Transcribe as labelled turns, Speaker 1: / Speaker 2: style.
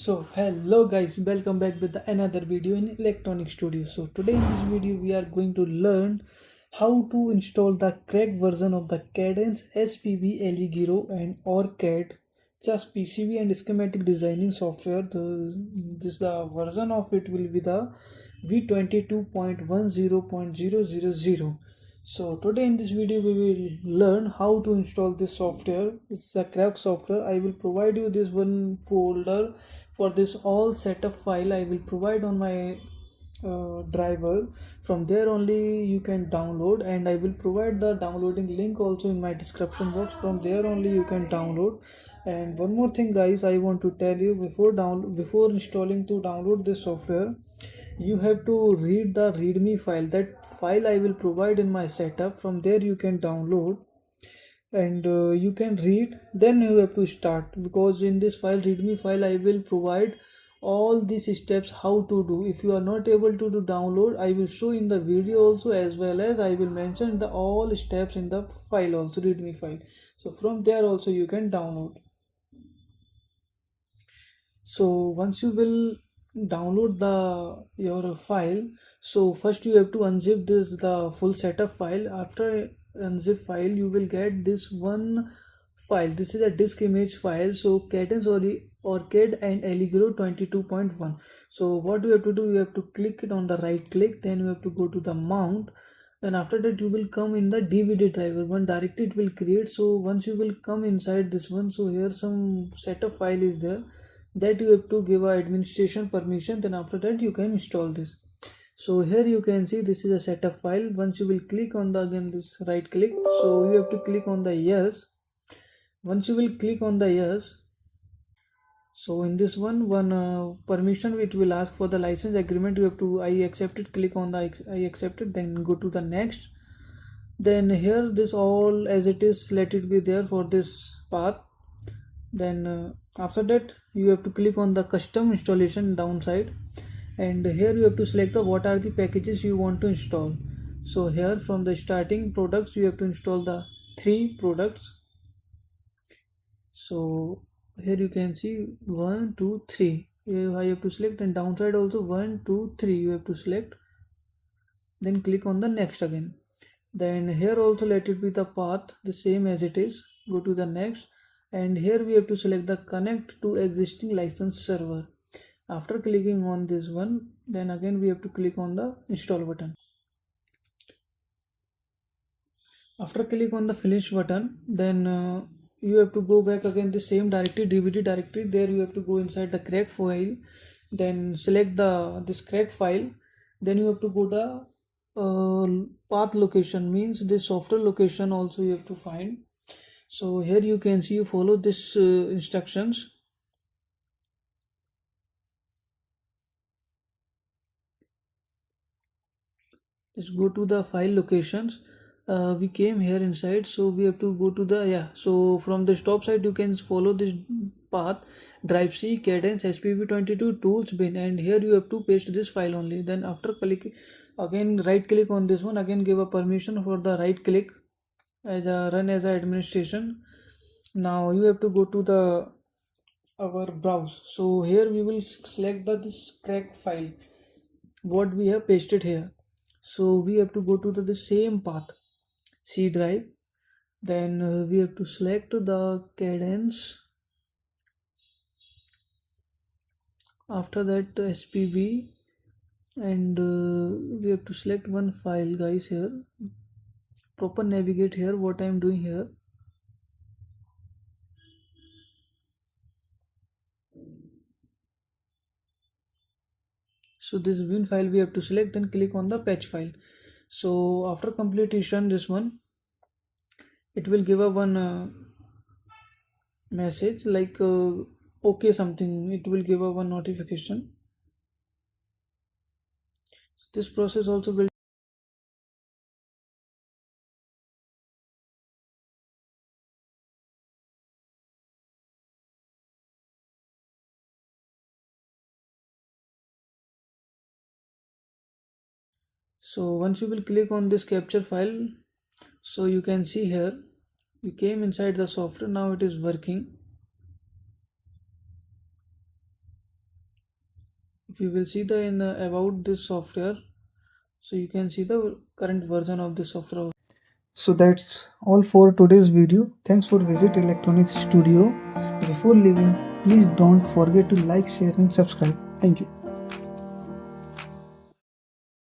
Speaker 1: So hello guys, welcome back with another video in Electronic Studio. So today in this video we are going to learn how to install the cracked version of the Cadence SPB Allegro and OrCAD just PCB and schematic designing software. The version of it will be the v22.10.000. So today in this video we will learn how to install this software. It's a cracked software. I will provide you this one folder for this all setup file. I will provide on my driver. From there only you can download, and I will provide the downloading link also in my description box. From there only you can download. And one more thing guys, I want to tell you, before installing to download this software, you have to read the readme file. That file I will provide in my setup. From there you can download and you can read, then you have to start, because in this file, readme file, I will provide all these steps how to do. If you are not able to do download, I will show in the video also, as well as I will mention the all steps in the file also, readme file. So from there also you can download. So once you will download your file, so first you have to unzip the full setup file. After unzip file, you will get this one file. This is a disk image file. So Cadence or OrCAD and Allegro 22.1. So what you have to do, you have to click it on the right click, then you have to go to the mount. Then after that you will come in the DVD driver, one directly it will create. So once you will come inside this one, so here some setup file is there, that you have to give a administration permission. Then after that you can install this. So here you can see this is a setup file. Once you will click on the, again this right click, so you have to click on the yes. Once you will click on the yes, so in this one permission, it will ask for the license agreement. You have to I accept it, click on the I accept it, then go to the next. Then here this all as it is, let it be there for this path. Then after that you have to click on the custom installation downside, and here you have to select the what are the packages you want to install. So here from the starting products, you have to install the 3 products. So here you can see 1 2 3, I have to select, and downside also 1 2 3 you have to select, then click on the next again. Then here also let it be the path the same as it is, go to the next, and here we have to select the connect to existing license server. After clicking on this one, then again we have to click on the install button. After click on the finish button, then you have to go back again the same directory, DVD directory. There you have to go inside the crack file, then select this crack file. Then you have to go the path location, means this software location also you have to find. So here you can see, you follow this instructions. Just go to the file locations. We came here inside, so we have to go to the so from the top side you can follow this path, drive C, Cadence, SPB22, tools bin, and here you have to paste this file only. Then after click again, right click on this one, again give a permission for the right click as a run as a administration. Now you have to go to the our browse. So here we will select this crack file what we have pasted here. So we have to go to the same path, C drive. Then we have to select the Cadence. After that SPB, and we have to select one file guys. Here proper navigate here what I am doing here. So this bin file we have to select, then click on the patch file. So after completion this one, it will give a one message like okay something, it will give a one notification. This process also will. So once you will click on this capture file, so you can see here you came inside the software, now it is working. if you will see the in about this software, so you can see the current version of this software. So that's all for today's video. Thanks for visit Electronics Studio. Before leaving, please don't forget to like, share and subscribe. Thank you.